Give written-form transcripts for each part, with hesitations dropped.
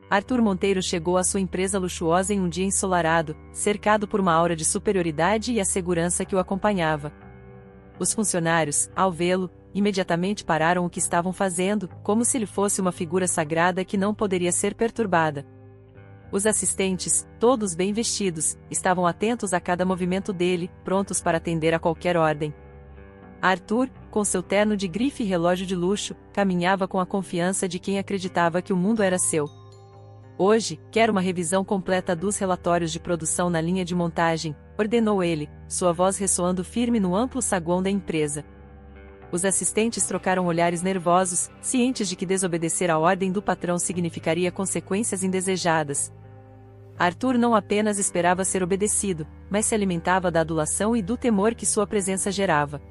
Arthur Monteiro chegou à sua empresa luxuosa em um dia ensolarado, cercado por uma aura de superioridade e a segurança que o acompanhava. Os funcionários, ao vê-lo, imediatamente pararam o que estavam fazendo, como se ele fosse uma figura sagrada que não poderia ser perturbada. Os assistentes, todos bem vestidos, estavam atentos a cada movimento dele, prontos para atender a qualquer ordem. Arthur, com seu terno de grife e relógio de luxo, caminhava com a confiança de quem acreditava que o mundo era seu. Hoje, quero uma revisão completa dos relatórios de produção na linha de montagem, ordenou ele, sua voz ressoando firme no amplo saguão da empresa. Os assistentes trocaram olhares nervosos, cientes de que desobedecer à ordem do patrão significaria consequências indesejadas. Arthur não apenas esperava ser obedecido, mas se alimentava da adulação e do temor que sua presença gerava.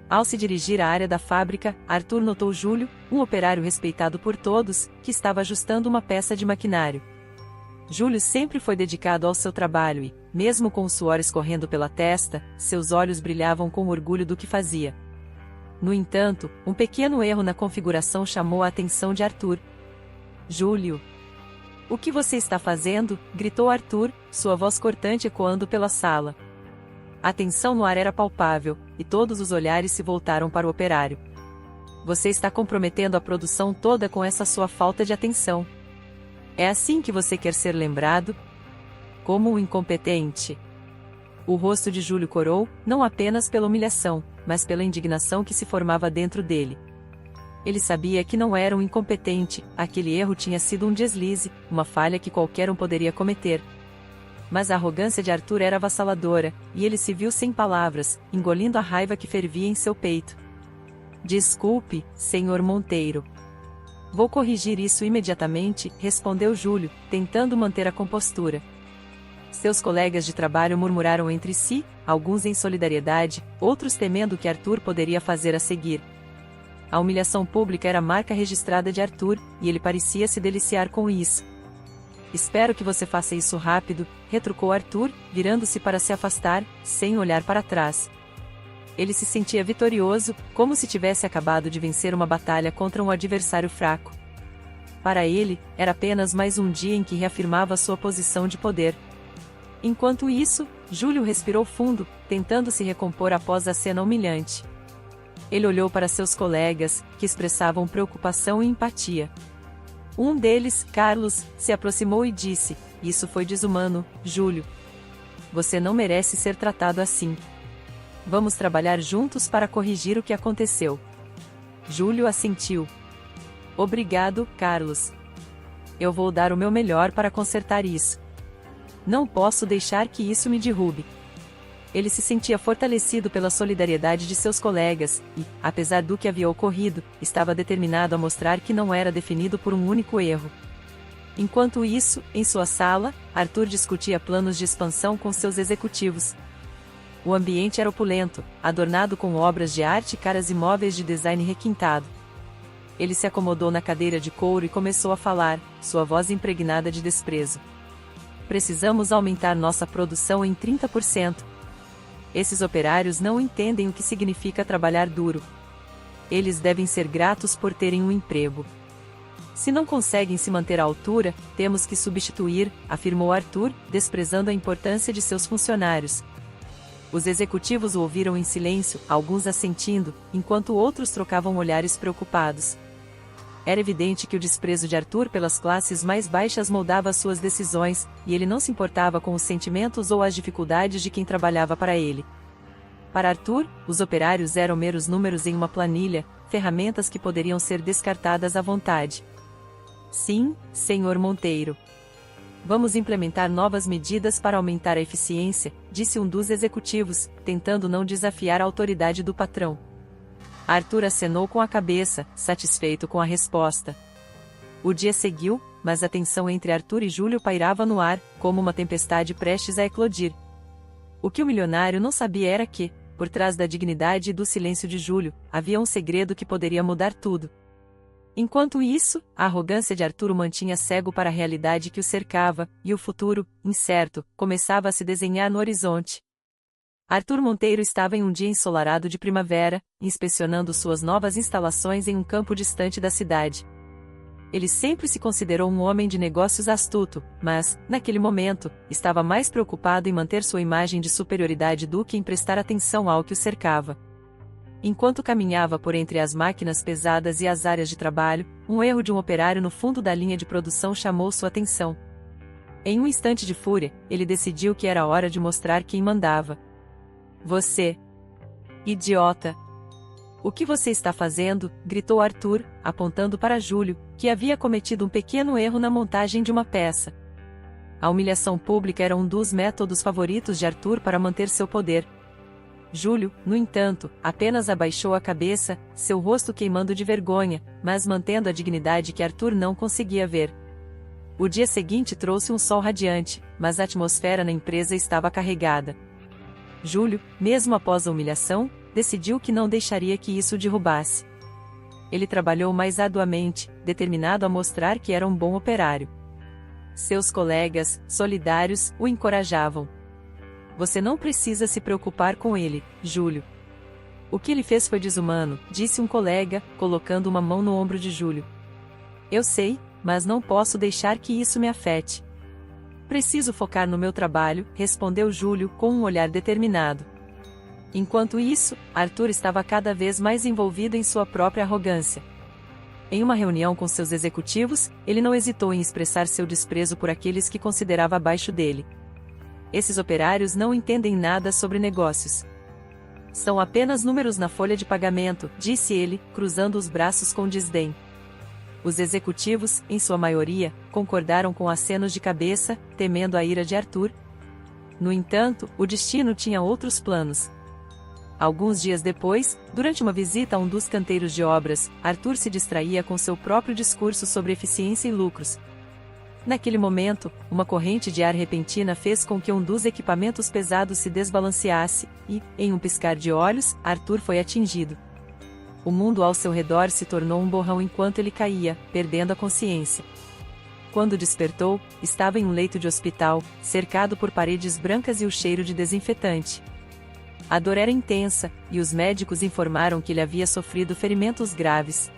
Ao se dirigir à área da fábrica, Arthur notou Júlio, um operário respeitado por todos, que estava ajustando uma peça de maquinário. Júlio sempre foi dedicado ao seu trabalho e, mesmo com o suor escorrendo pela testa, seus olhos brilhavam com orgulho do que fazia. No entanto, um pequeno erro na configuração chamou a atenção de Arthur. "Júlio! O que você está fazendo?" gritou Arthur, sua voz cortante ecoando pela sala. A tensão no ar era palpável, e todos os olhares se voltaram para o operário. "Você está comprometendo a produção toda com essa sua falta de atenção. É assim que você quer ser lembrado? Como um incompetente." O rosto de Júlio corou, não apenas pela humilhação, mas pela indignação que se formava dentro dele. Ele sabia que não era um incompetente, aquele erro tinha sido um deslize, uma falha que qualquer um poderia cometer. Mas a arrogância de Arthur era avassaladora, e ele se viu sem palavras, engolindo a raiva que fervia em seu peito. "Desculpe, senhor Monteiro. Vou corrigir isso imediatamente", respondeu Júlio, tentando manter a compostura. Seus colegas de trabalho murmuraram entre si, alguns em solidariedade, outros temendo o que Arthur poderia fazer a seguir. A humilhação pública era a marca registrada de Arthur, e ele parecia se deliciar com isso. "Espero que você faça isso rápido", retrucou Arthur, virando-se para se afastar, sem olhar para trás. Ele se sentia vitorioso, como se tivesse acabado de vencer uma batalha contra um adversário fraco. Para ele, era apenas mais um dia em que reafirmava sua posição de poder. Enquanto isso, Júlio respirou fundo, tentando se recompor após a cena humilhante. Ele olhou para seus colegas, que expressavam preocupação e empatia. Um deles, Carlos, se aproximou e disse: "Isso foi desumano, Júlio. Você não merece ser tratado assim. Vamos trabalhar juntos para corrigir o que aconteceu." Júlio assentiu. "Obrigado, Carlos. Eu vou dar o meu melhor para consertar isso. Não posso deixar que isso me derrube." Ele se sentia fortalecido pela solidariedade de seus colegas, e, apesar do que havia ocorrido, estava determinado a mostrar que não era definido por um único erro. Enquanto isso, em sua sala, Arthur discutia planos de expansão com seus executivos. O ambiente era opulento, adornado com obras de arte e caras imóveis de design requintado. Ele se acomodou na cadeira de couro e começou a falar, sua voz impregnada de desprezo. "Precisamos aumentar nossa produção em 30%. Esses operários não entendem o que significa trabalhar duro. Eles devem ser gratos por terem um emprego. Se não conseguem se manter à altura, temos que substituir", afirmou Arthur, desprezando a importância de seus funcionários. Os executivos o ouviram em silêncio, alguns assentindo, enquanto outros trocavam olhares preocupados. Era evidente que o desprezo de Arthur pelas classes mais baixas moldava suas decisões, e ele não se importava com os sentimentos ou as dificuldades de quem trabalhava para ele. Para Arthur, os operários eram meros números em uma planilha, ferramentas que poderiam ser descartadas à vontade. "Sim, senhor Monteiro. Vamos implementar novas medidas para aumentar a eficiência", disse um dos executivos, tentando não desafiar a autoridade do patrão. Arthur acenou com a cabeça, satisfeito com a resposta. O dia seguiu, mas a tensão entre Arthur e Júlio pairava no ar, como uma tempestade prestes a eclodir. O que o milionário não sabia era que, por trás da dignidade e do silêncio de Júlio, havia um segredo que poderia mudar tudo. Enquanto isso, a arrogância de Arthur o mantinha cego para a realidade que o cercava, e o futuro, incerto, começava a se desenhar no horizonte. Arthur Monteiro estava em um dia ensolarado de primavera, inspecionando suas novas instalações em um campo distante da cidade. Ele sempre se considerou um homem de negócios astuto, mas, naquele momento, estava mais preocupado em manter sua imagem de superioridade do que em prestar atenção ao que o cercava. Enquanto caminhava por entre as máquinas pesadas e as áreas de trabalho, um erro de um operário no fundo da linha de produção chamou sua atenção. Em um instante de fúria, ele decidiu que era hora de mostrar quem mandava. Você, idiota! O que você está fazendo? Gritou Arthur, apontando para Júlio, que havia cometido um pequeno erro na montagem de uma peça. A humilhação pública era um dos métodos favoritos de Arthur para manter seu poder. Júlio, no entanto, apenas abaixou a cabeça, seu rosto queimando de vergonha, mas mantendo a dignidade que Arthur não conseguia ver. O dia seguinte trouxe um sol radiante, mas a atmosfera na empresa estava carregada. Júlio, mesmo após a humilhação, decidiu que não deixaria que isso o derrubasse. Ele trabalhou mais arduamente, determinado a mostrar que era um bom operário. Seus colegas, solidários, o encorajavam. Você não precisa se preocupar com ele, Júlio. O que ele fez foi desumano, disse um colega, colocando uma mão no ombro de Júlio. Eu sei, mas não posso deixar que isso me afete. Preciso focar no meu trabalho, respondeu Júlio com um olhar determinado. Enquanto isso, Arthur estava cada vez mais envolvido em sua própria arrogância. Em uma reunião com seus executivos, ele não hesitou em expressar seu desprezo por aqueles que considerava abaixo dele. Esses operários não entendem nada sobre negócios. São apenas números na folha de pagamento, disse ele, cruzando os braços com desdém. Os executivos, em sua maioria, concordaram com acenos de cabeça, temendo a ira de Arthur. No entanto, o destino tinha outros planos. Alguns dias depois, durante uma visita a um dos canteiros de obras, Arthur se distraía com seu próprio discurso sobre eficiência e lucros. Naquele momento, uma corrente de ar repentina fez com que um dos equipamentos pesados se desbalanceasse, e, em um piscar de olhos, Arthur foi atingido. O mundo ao seu redor se tornou um borrão enquanto ele caía, perdendo a consciência. Quando despertou, estava em um leito de hospital, cercado por paredes brancas e o cheiro de desinfetante. A dor era intensa, e os médicos informaram que ele havia sofrido ferimentos graves.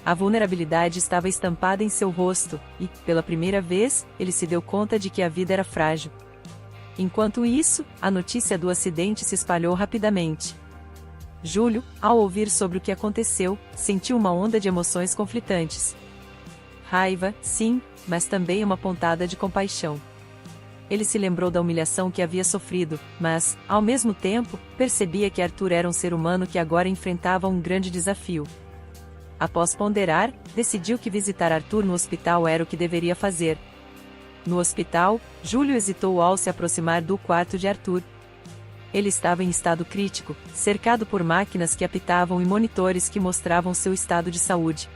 A vulnerabilidade estava estampada em seu rosto, e, pela primeira vez, ele se deu conta de que a vida era frágil. Enquanto isso, a notícia do acidente se espalhou rapidamente. Júlio, ao ouvir sobre o que aconteceu, sentiu uma onda de emoções conflitantes. Raiva, sim, mas também uma pontada de compaixão. Ele se lembrou da humilhação que havia sofrido, mas, ao mesmo tempo, percebia que Arthur era um ser humano que agora enfrentava um grande desafio. Após ponderar, decidiu que visitar Arthur no hospital era o que deveria fazer. No hospital, Júlio hesitou ao se aproximar do quarto de Arthur. Ele estava em estado crítico, cercado por máquinas que apitavam e monitores que mostravam seu estado de saúde.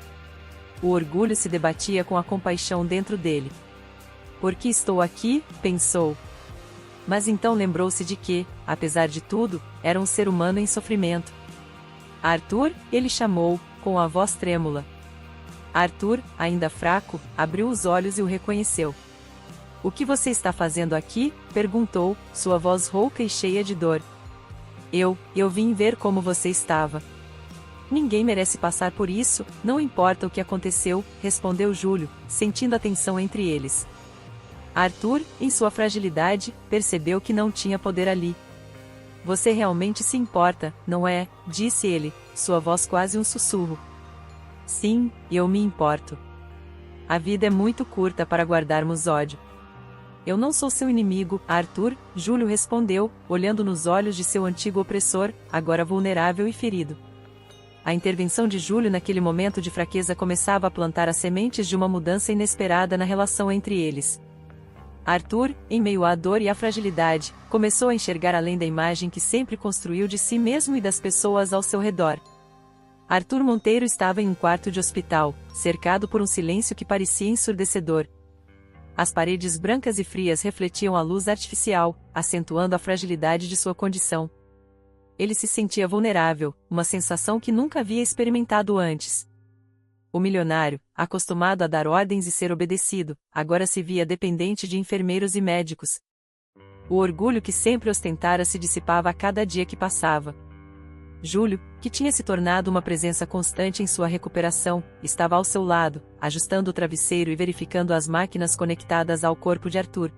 O orgulho se debatia com a compaixão dentro dele. Por que estou aqui? Pensou. Mas então lembrou-se de que, apesar de tudo, era um ser humano em sofrimento. Arthur, ele chamou, com a voz trêmula. Arthur, ainda fraco, abriu os olhos e o reconheceu. O que você está fazendo aqui? Perguntou, sua voz rouca e cheia de dor. Eu vim ver como você estava. Ninguém merece passar por isso, não importa o que aconteceu, respondeu Júlio, sentindo a tensão entre eles. Arthur, em sua fragilidade, percebeu que não tinha poder ali. Você realmente se importa, não é? Disse ele, sua voz quase um sussurro. Sim, eu me importo. A vida é muito curta para guardarmos ódio. Eu não sou seu inimigo, Arthur, Júlio respondeu, olhando nos olhos de seu antigo opressor, agora vulnerável e ferido. A intervenção de Júlio naquele momento de fraqueza começava a plantar as sementes de uma mudança inesperada na relação entre eles. Arthur, em meio à dor e à fragilidade, começou a enxergar além da imagem que sempre construiu de si mesmo e das pessoas ao seu redor. Arthur Monteiro estava em um quarto de hospital, cercado por um silêncio que parecia ensurdecedor. As paredes brancas e frias refletiam a luz artificial, acentuando a fragilidade de sua condição. Ele se sentia vulnerável, uma sensação que nunca havia experimentado antes. O milionário, acostumado a dar ordens e ser obedecido, agora se via dependente de enfermeiros e médicos. O orgulho que sempre ostentara se dissipava a cada dia que passava. Júlio, que tinha se tornado uma presença constante em sua recuperação, estava ao seu lado, ajustando o travesseiro e verificando as máquinas conectadas ao corpo de Arthur.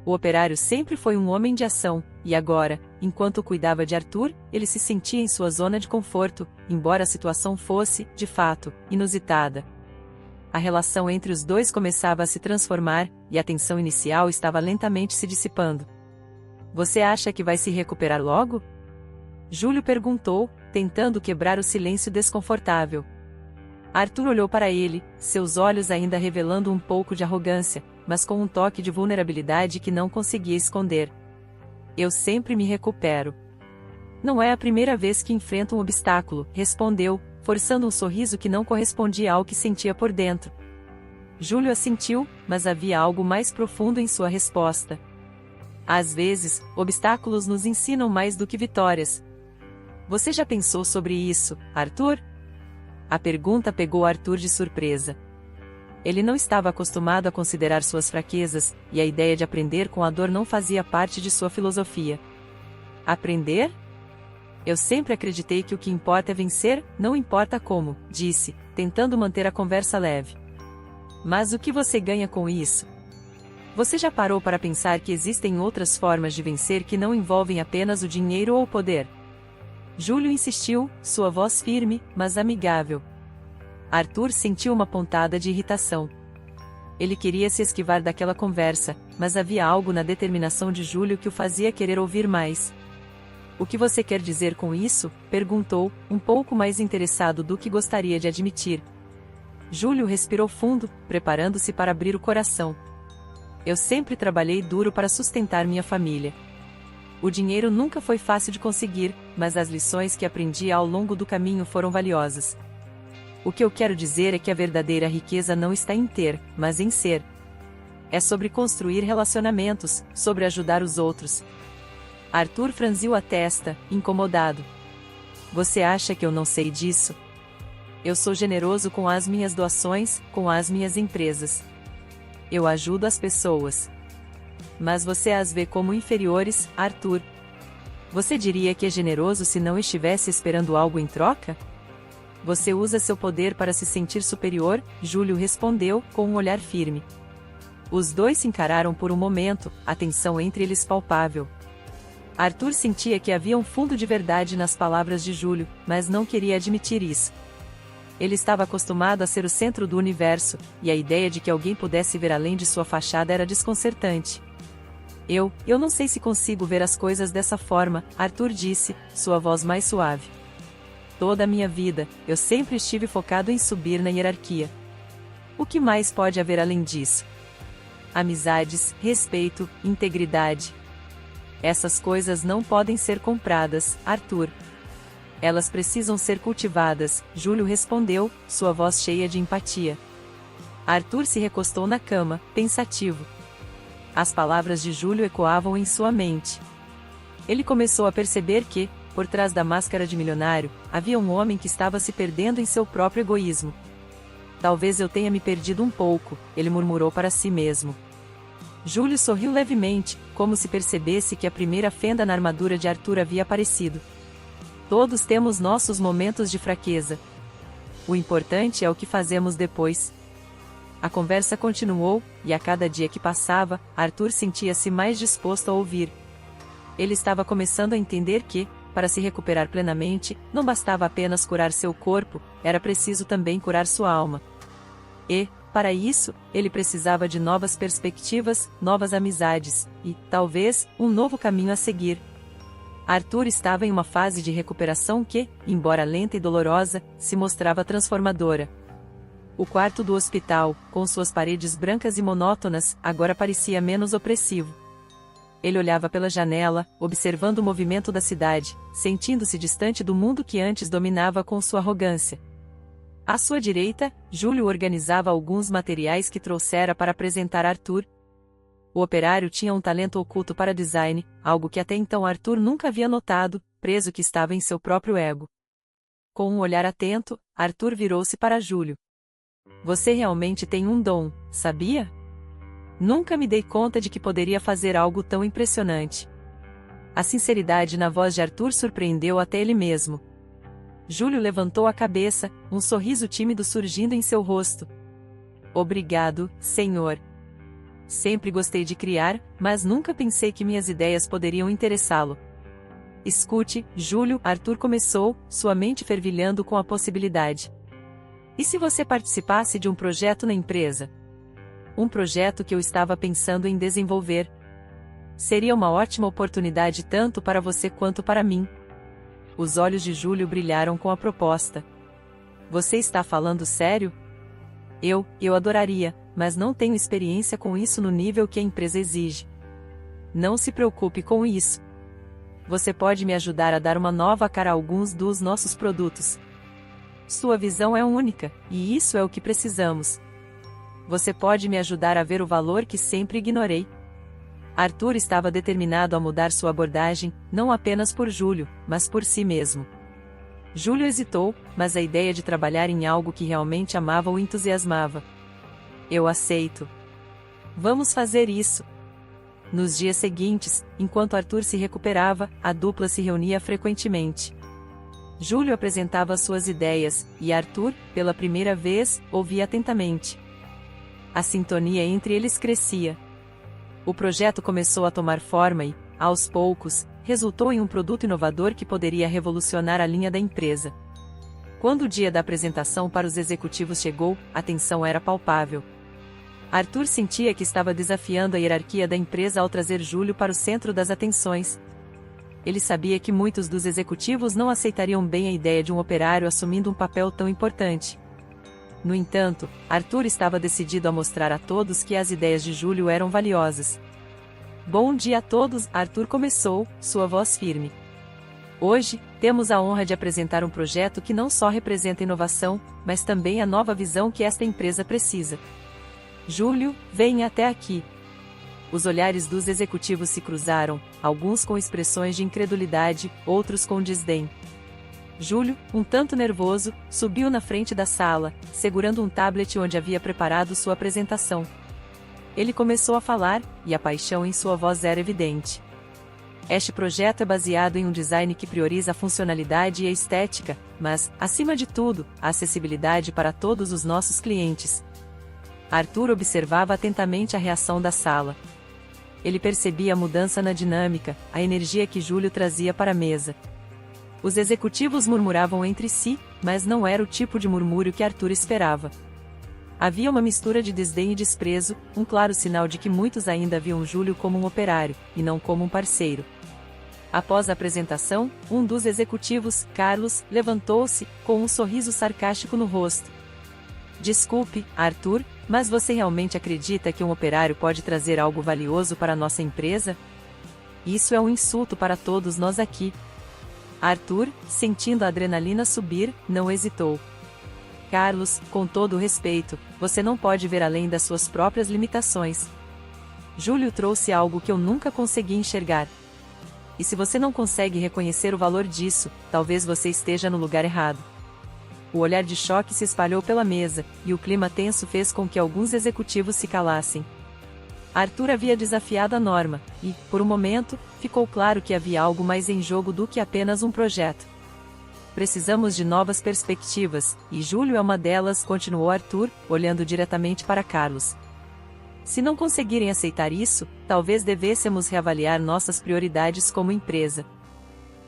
O operário sempre foi um homem de ação, e agora, enquanto cuidava de Arthur, ele se sentia em sua zona de conforto, embora a situação fosse, de fato, inusitada. A relação entre os dois começava a se transformar, e a tensão inicial estava lentamente se dissipando. Você acha que vai se recuperar logo? Júlio perguntou, tentando quebrar o silêncio desconfortável. Arthur olhou para ele, seus olhos ainda revelando um pouco de arrogância, mas com um toque de vulnerabilidade que não conseguia esconder. Eu sempre me recupero. Não é a primeira vez que enfrento um obstáculo, respondeu, forçando um sorriso que não correspondia ao que sentia por dentro. Júlio assentiu, mas havia algo mais profundo em sua resposta. Às vezes, obstáculos nos ensinam mais do que vitórias. Você já pensou sobre isso, Arthur? A pergunta pegou Arthur de surpresa. Ele não estava acostumado a considerar suas fraquezas, e a ideia de aprender com a dor não fazia parte de sua filosofia. Aprender? Eu sempre acreditei que o que importa é vencer, não importa como, disse, tentando manter a conversa leve. Mas o que você ganha com isso? Você já parou para pensar que existem outras formas de vencer que não envolvem apenas o dinheiro ou o poder? Júlio insistiu, sua voz firme, mas amigável. Arthur sentiu uma pontada de irritação. Ele queria se esquivar daquela conversa, mas havia algo na determinação de Júlio que o fazia querer ouvir mais. O que você quer dizer com isso? Perguntou, um pouco mais interessado do que gostaria de admitir. Júlio respirou fundo, preparando-se para abrir o coração. Eu sempre trabalhei duro para sustentar minha família. O dinheiro nunca foi fácil de conseguir, mas as lições que aprendi ao longo do caminho foram valiosas. O que eu quero dizer é que a verdadeira riqueza não está em ter, mas em ser. É sobre construir relacionamentos, sobre ajudar os outros. Arthur franziu a testa, incomodado. Você acha que eu não sei disso? Eu sou generoso com as minhas doações, com as minhas empresas. Eu ajudo as pessoas. Mas você as vê como inferiores, Arthur. Você diria que é generoso se não estivesse esperando algo em troca? Você usa seu poder para se sentir superior, Júlio respondeu, com um olhar firme. Os dois se encararam por um momento, a tensão entre eles palpável. Arthur sentia que havia um fundo de verdade nas palavras de Júlio, mas não queria admitir isso. Ele estava acostumado a ser o centro do universo, e a ideia de que alguém pudesse ver além de sua fachada era desconcertante. Eu não sei se consigo ver as coisas dessa forma, Arthur disse, sua voz mais suave. Toda a minha vida, eu sempre estive focado em subir na hierarquia. O que mais pode haver além disso? Amizades, respeito, integridade. Essas coisas não podem ser compradas, Arthur. Elas precisam ser cultivadas, Júlio respondeu, sua voz cheia de empatia. Arthur se recostou na cama, pensativo. As palavras de Júlio ecoavam em sua mente. Ele começou a perceber que, por trás da máscara de milionário, havia um homem que estava se perdendo em seu próprio egoísmo. Talvez eu tenha me perdido um pouco, ele murmurou para si mesmo. Júlio sorriu levemente, como se percebesse que a primeira fenda na armadura de Arthur havia aparecido. Todos temos nossos momentos de fraqueza. O importante é o que fazemos depois. A conversa continuou, e a cada dia que passava, Arthur sentia-se mais disposto a ouvir. Ele estava começando a entender que, para se recuperar plenamente, não bastava apenas curar seu corpo, era preciso também curar sua alma. E, para isso, ele precisava de novas perspectivas, novas amizades, e, talvez, um novo caminho a seguir. Arthur estava em uma fase de recuperação que, embora lenta e dolorosa, se mostrava transformadora. O quarto do hospital, com suas paredes brancas e monótonas, agora parecia menos opressivo. Ele olhava pela janela, observando o movimento da cidade, sentindo-se distante do mundo que antes dominava com sua arrogância. À sua direita, Júlio organizava alguns materiais que trouxera para apresentar a Arthur. O operário tinha um talento oculto para design, algo que até então Arthur nunca havia notado, preso que estava em seu próprio ego. Com um olhar atento, Arthur virou-se para Júlio. Você realmente tem um dom, sabia? Nunca me dei conta de que poderia fazer algo tão impressionante. A sinceridade na voz de Arthur surpreendeu até ele mesmo. Júlio levantou a cabeça, um sorriso tímido surgindo em seu rosto. Obrigado, senhor. Sempre gostei de criar, mas nunca pensei que minhas ideias poderiam interessá-lo. Escute, Júlio, Arthur começou, sua mente fervilhando com a possibilidade. E se você participasse de um projeto na empresa? Um projeto que eu estava pensando em desenvolver. Seria uma ótima oportunidade tanto para você quanto para mim. Os olhos de Júlio brilharam com a proposta. Você está falando sério? Eu adoraria, mas não tenho experiência com isso no nível que a empresa exige. Não se preocupe com isso. Você pode me ajudar a dar uma nova cara a alguns dos nossos produtos. Sua visão é única, e isso é o que precisamos. Você pode me ajudar a ver o valor que sempre ignorei. Arthur estava determinado a mudar sua abordagem, não apenas por Júlio, mas por si mesmo. Júlio hesitou, mas a ideia de trabalhar em algo que realmente amava o entusiasmava. Eu aceito. Vamos fazer isso. Nos dias seguintes, enquanto Arthur se recuperava, a dupla se reunia frequentemente. Júlio apresentava suas ideias, e Arthur, pela primeira vez, ouvia atentamente. A sintonia entre eles crescia. O projeto começou a tomar forma e, aos poucos, resultou em um produto inovador que poderia revolucionar a linha da empresa. Quando o dia da apresentação para os executivos chegou, a tensão era palpável. Arthur sentia que estava desafiando a hierarquia da empresa ao trazer Júlio para o centro das atenções. Ele sabia que muitos dos executivos não aceitariam bem a ideia de um operário assumindo um papel tão importante. No entanto, Arthur estava decidido a mostrar a todos que as ideias de Júlio eram valiosas. Bom dia a todos, Arthur começou, sua voz firme. Hoje, temos a honra de apresentar um projeto que não só representa inovação, mas também a nova visão que esta empresa precisa. Júlio, venha até aqui. Os olhares dos executivos se cruzaram, alguns com expressões de incredulidade, outros com desdém. Júlio, um tanto nervoso, subiu na frente da sala, segurando um tablet onde havia preparado sua apresentação. Ele começou a falar, e a paixão em sua voz era evidente. Este projeto é baseado em um design que prioriza a funcionalidade e a estética, mas, acima de tudo, a acessibilidade para todos os nossos clientes. Arthur observava atentamente a reação da sala. Ele percebia a mudança na dinâmica, a energia que Júlio trazia para a mesa. Os executivos murmuravam entre si, mas não era o tipo de murmúrio que Arthur esperava. Havia uma mistura de desdém e desprezo, um claro sinal de que muitos ainda viam Júlio como um operário, e não como um parceiro. Após a apresentação, um dos executivos, Carlos, levantou-se, com um sorriso sarcástico no rosto. Desculpe, Arthur, mas você realmente acredita que um operário pode trazer algo valioso para a nossa empresa? Isso é um insulto para todos nós aqui. Arthur, sentindo a adrenalina subir, não hesitou. Carlos, com todo o respeito, você não pode ver além das suas próprias limitações. Júlio trouxe algo que eu nunca consegui enxergar. E se você não consegue reconhecer o valor disso, talvez você esteja no lugar errado. O olhar de choque se espalhou pela mesa, e o clima tenso fez com que alguns executivos se calassem. Arthur havia desafiado a norma, e, por um momento, ficou claro que havia algo mais em jogo do que apenas um projeto. Precisamos de novas perspectivas, e Júlio é uma delas, continuou Arthur, olhando diretamente para Carlos. Se não conseguirem aceitar isso, talvez devêssemos reavaliar nossas prioridades como empresa.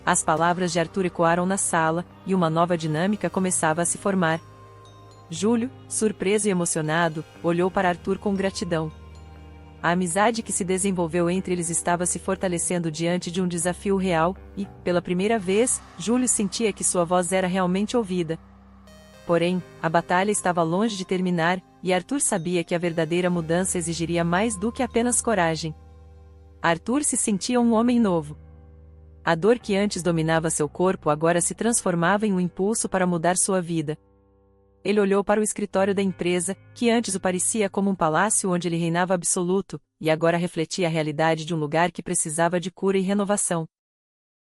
As palavras de Arthur ecoaram na sala, e uma nova dinâmica começava a se formar. Júlio, surpreso e emocionado, olhou para Arthur com gratidão. A amizade que se desenvolveu entre eles estava se fortalecendo diante de um desafio real, e, pela primeira vez, Júlio sentia que sua voz era realmente ouvida. Porém, a batalha estava longe de terminar, e Arthur sabia que a verdadeira mudança exigiria mais do que apenas coragem. Arthur se sentia um homem novo. A dor que antes dominava seu corpo agora se transformava em um impulso para mudar sua vida. Ele olhou para o escritório da empresa, que antes o parecia como um palácio onde ele reinava absoluto, e agora refletia a realidade de um lugar que precisava de cura e renovação.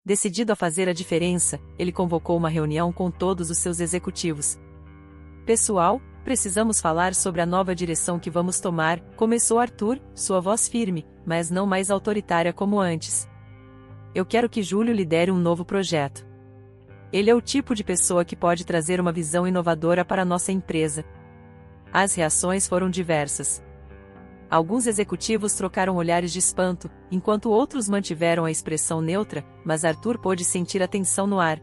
Decidido a fazer a diferença, ele convocou uma reunião com todos os seus executivos. Pessoal, precisamos falar sobre a nova direção que vamos tomar, começou Arthur, sua voz firme, mas não mais autoritária como antes. Eu quero que Júlio lidere um novo projeto. Ele é o tipo de pessoa que pode trazer uma visão inovadora para nossa empresa. As reações foram diversas. Alguns executivos trocaram olhares de espanto, enquanto outros mantiveram a expressão neutra, mas Arthur pôde sentir a tensão no ar.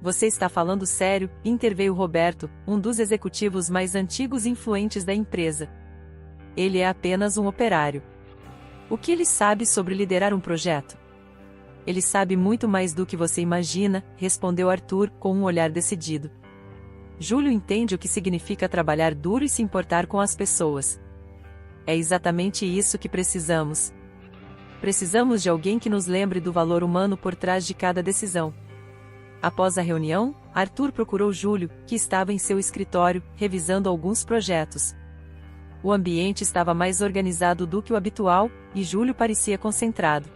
Você está falando sério? Interveio Roberto, um dos executivos mais antigos e influentes da empresa. Ele é apenas um operário. O que ele sabe sobre liderar um projeto? Ele sabe muito mais do que você imagina, respondeu Arthur, com um olhar decidido. Júlio entende o que significa trabalhar duro e se importar com as pessoas. É exatamente isso que precisamos. Precisamos de alguém que nos lembre do valor humano por trás de cada decisão. Após a reunião, Arthur procurou Júlio, que estava em seu escritório, revisando alguns projetos. O ambiente estava mais organizado do que o habitual, e Júlio parecia concentrado.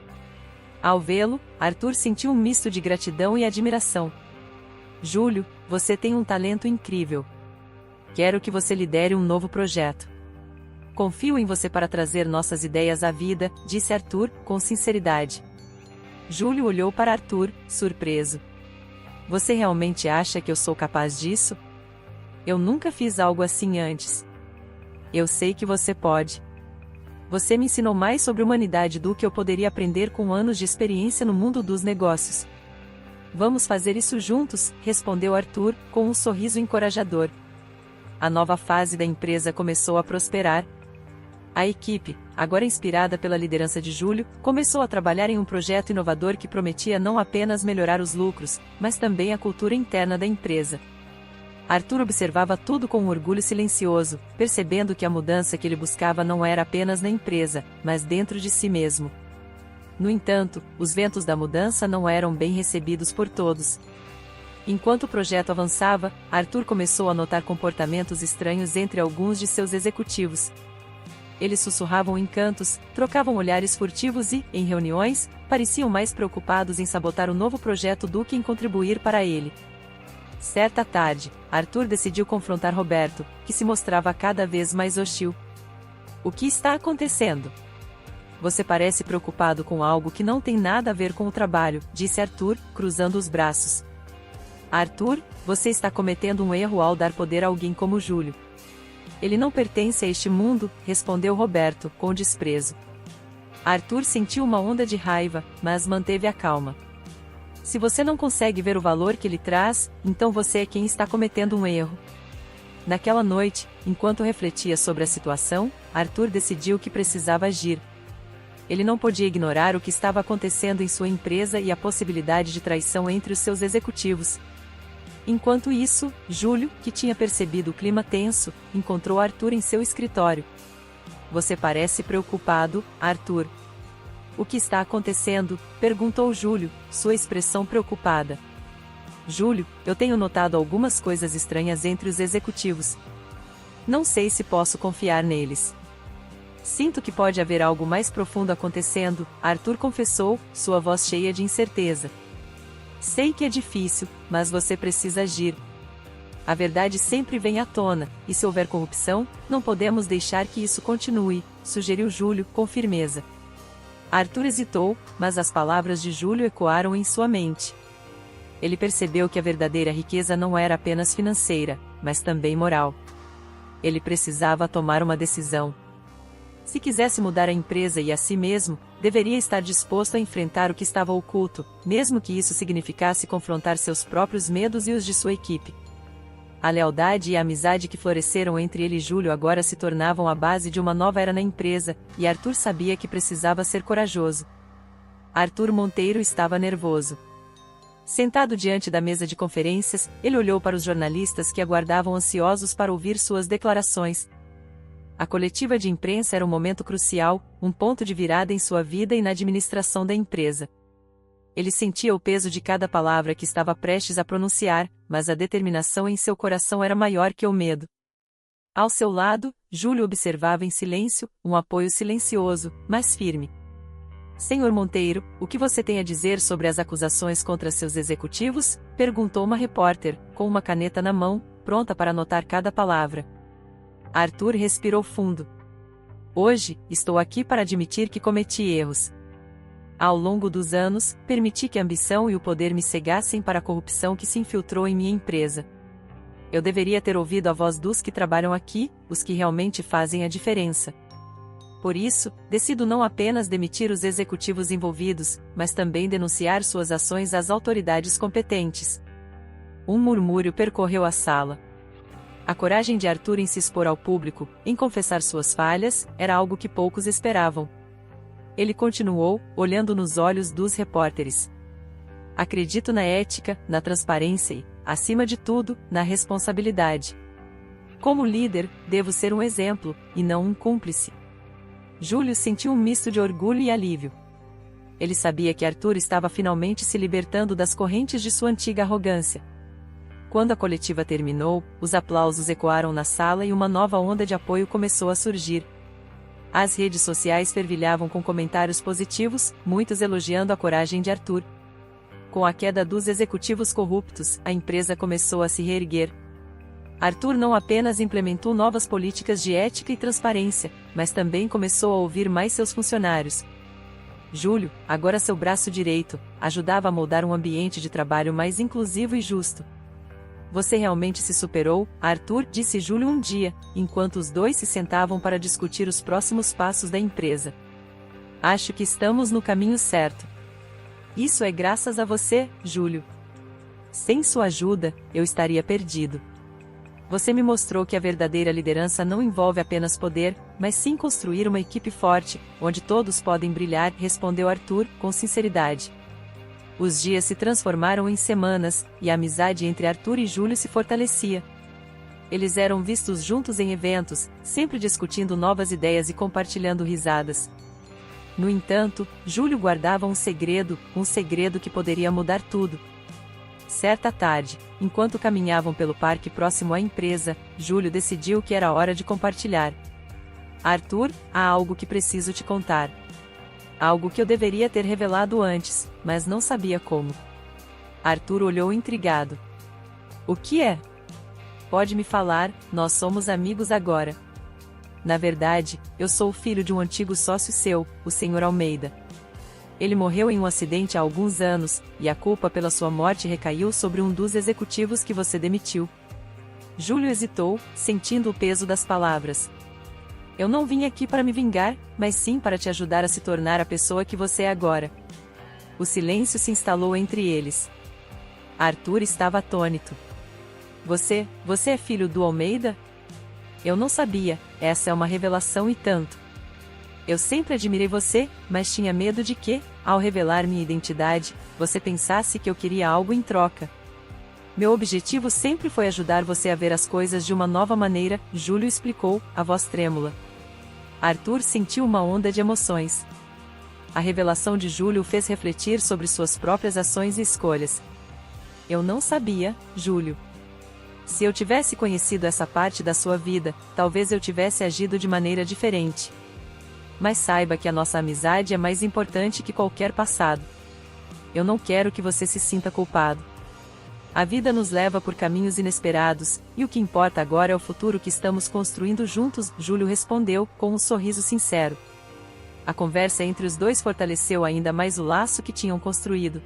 Ao vê-lo, Arthur sentiu um misto de gratidão e admiração. Júlio, você tem um talento incrível. Quero que você lidere um novo projeto. Confio em você para trazer nossas ideias à vida, disse Arthur, com sinceridade. Júlio olhou para Arthur, surpreso. Você realmente acha que eu sou capaz disso? Eu nunca fiz algo assim antes. Eu sei que você pode. Você me ensinou mais sobre humanidade do que eu poderia aprender com anos de experiência no mundo dos negócios. Vamos fazer isso juntos, respondeu Arthur, com um sorriso encorajador. A nova fase da empresa começou a prosperar. A equipe, agora inspirada pela liderança de Júlio, começou a trabalhar em um projeto inovador que prometia não apenas melhorar os lucros, mas também a cultura interna da empresa. Arthur observava tudo com um orgulho silencioso, percebendo que a mudança que ele buscava não era apenas na empresa, mas dentro de si mesmo. No entanto, os ventos da mudança não eram bem recebidos por todos. Enquanto o projeto avançava, Arthur começou a notar comportamentos estranhos entre alguns de seus executivos. Eles sussurravam em cantos, trocavam olhares furtivos e, em reuniões, pareciam mais preocupados em sabotar o novo projeto do que em contribuir para ele. Certa tarde, Arthur decidiu confrontar Roberto, que se mostrava cada vez mais hostil. O que está acontecendo? Você parece preocupado com algo que não tem nada a ver com o trabalho, disse Arthur, cruzando os braços. Arthur, você está cometendo um erro ao dar poder a alguém como Júlio. Ele não pertence a este mundo, respondeu Roberto, com desprezo. Arthur sentiu uma onda de raiva, mas manteve a calma. Se você não consegue ver o valor que ele traz, então você é quem está cometendo um erro. Naquela noite, enquanto refletia sobre a situação, Arthur decidiu que precisava agir. Ele não podia ignorar o que estava acontecendo em sua empresa e a possibilidade de traição entre os seus executivos. Enquanto isso, Júlio, que tinha percebido o clima tenso, encontrou Arthur em seu escritório. Você parece preocupado, Arthur. O que está acontecendo? Perguntou Júlio, sua expressão preocupada. Júlio, eu tenho notado algumas coisas estranhas entre os executivos. Não sei se posso confiar neles. Sinto que pode haver algo mais profundo acontecendo, Arthur confessou, sua voz cheia de incerteza. Sei que é difícil, mas você precisa agir. A verdade sempre vem à tona, e se houver corrupção, não podemos deixar que isso continue, sugeriu Júlio, com firmeza. Arthur hesitou, mas as palavras de Júlio ecoaram em sua mente. Ele percebeu que a verdadeira riqueza não era apenas financeira, mas também moral. Ele precisava tomar uma decisão. Se quisesse mudar a empresa e a si mesmo, deveria estar disposto a enfrentar o que estava oculto, mesmo que isso significasse confrontar seus próprios medos e os de sua equipe. A lealdade e a amizade que floresceram entre ele e Júlio agora se tornavam a base de uma nova era na empresa, e Arthur sabia que precisava ser corajoso. Arthur Monteiro estava nervoso. Sentado diante da mesa de conferências, ele olhou para os jornalistas que aguardavam ansiosos para ouvir suas declarações. A coletiva de imprensa era um momento crucial, um ponto de virada em sua vida e na administração da empresa. Ele sentia o peso de cada palavra que estava prestes a pronunciar, mas a determinação em seu coração era maior que o medo. Ao seu lado, Júlio observava em silêncio, um apoio silencioso, mas firme. Senhor Monteiro, o que você tem a dizer sobre as acusações contra seus executivos? Perguntou uma repórter, com uma caneta na mão, pronta para anotar cada palavra. Arthur respirou fundo. Hoje, estou aqui para admitir que cometi erros. Ao longo dos anos, permiti que a ambição e o poder me cegassem para a corrupção que se infiltrou em minha empresa. Eu deveria ter ouvido a voz dos que trabalham aqui, os que realmente fazem a diferença. Por isso, decido não apenas demitir os executivos envolvidos, mas também denunciar suas ações às autoridades competentes. Um murmúrio percorreu a sala. A coragem de Arthur em se expor ao público, em confessar suas falhas, era algo que poucos esperavam. Ele continuou, olhando nos olhos dos repórteres. Acredito na ética, na transparência e, acima de tudo, na responsabilidade. Como líder, devo ser um exemplo, e não um cúmplice. Júlio sentiu um misto de orgulho e alívio. Ele sabia que Arthur estava finalmente se libertando das correntes de sua antiga arrogância. Quando a coletiva terminou, os aplausos ecoaram na sala e uma nova onda de apoio começou a surgir. As redes sociais fervilhavam com comentários positivos, muitos elogiando a coragem de Arthur. Com a queda dos executivos corruptos, a empresa começou a se reerguer. Arthur não apenas implementou novas políticas de ética e transparência, mas também começou a ouvir mais seus funcionários. Júlio, agora seu braço direito, ajudava a moldar um ambiente de trabalho mais inclusivo e justo. Você realmente se superou, Arthur, disse Júlio um dia, enquanto os dois se sentavam para discutir os próximos passos da empresa. Acho que estamos no caminho certo. Isso é graças a você, Júlio. Sem sua ajuda, eu estaria perdido. Você me mostrou que a verdadeira liderança não envolve apenas poder, mas sim construir uma equipe forte, onde todos podem brilhar, respondeu Arthur, com sinceridade. Os dias se transformaram em semanas, e a amizade entre Arthur e Júlio se fortalecia. Eles eram vistos juntos em eventos, sempre discutindo novas ideias e compartilhando risadas. No entanto, Júlio guardava um segredo que poderia mudar tudo. Certa tarde, enquanto caminhavam pelo parque próximo à empresa, Júlio decidiu que era hora de compartilhar. Arthur, há algo que preciso te contar. Algo que eu deveria ter revelado antes, mas não sabia como. Arthur olhou intrigado. O que é? Pode me falar, nós somos amigos agora. Na verdade, eu sou o filho de um antigo sócio seu, o Sr. Almeida. Ele morreu em um acidente há alguns anos, e a culpa pela sua morte recaiu sobre um dos executivos que você demitiu. Júlio hesitou, sentindo o peso das palavras. Eu não vim aqui para me vingar, mas sim para te ajudar a se tornar a pessoa que você é agora. O silêncio se instalou entre eles. Arthur estava atônito. Você é filho do Almeida? Eu não sabia, essa é uma revelação e tanto. Eu sempre admirei você, mas tinha medo de que, ao revelar minha identidade, você pensasse que eu queria algo em troca. Meu objetivo sempre foi ajudar você a ver as coisas de uma nova maneira, Júlio explicou, a voz trêmula. Arthur sentiu uma onda de emoções. A revelação de Júlio o fez refletir sobre suas próprias ações e escolhas. Eu não sabia, Júlio. Se eu tivesse conhecido essa parte da sua vida, talvez eu tivesse agido de maneira diferente. Mas saiba que a nossa amizade é mais importante que qualquer passado. Eu não quero que você se sinta culpado. A vida nos leva por caminhos inesperados, e o que importa agora é o futuro que estamos construindo juntos, Júlio respondeu, com um sorriso sincero. A conversa entre os dois fortaleceu ainda mais o laço que tinham construído.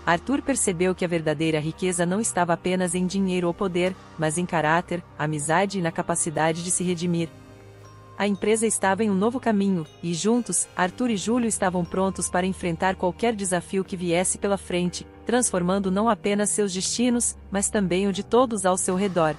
Arthur percebeu que a verdadeira riqueza não estava apenas em dinheiro ou poder, mas em caráter, amizade e na capacidade de se redimir. A empresa estava em um novo caminho, e juntos, Arthur e Júlio estavam prontos para enfrentar qualquer desafio que viesse pela frente, transformando não apenas seus destinos, mas também o de todos ao seu redor.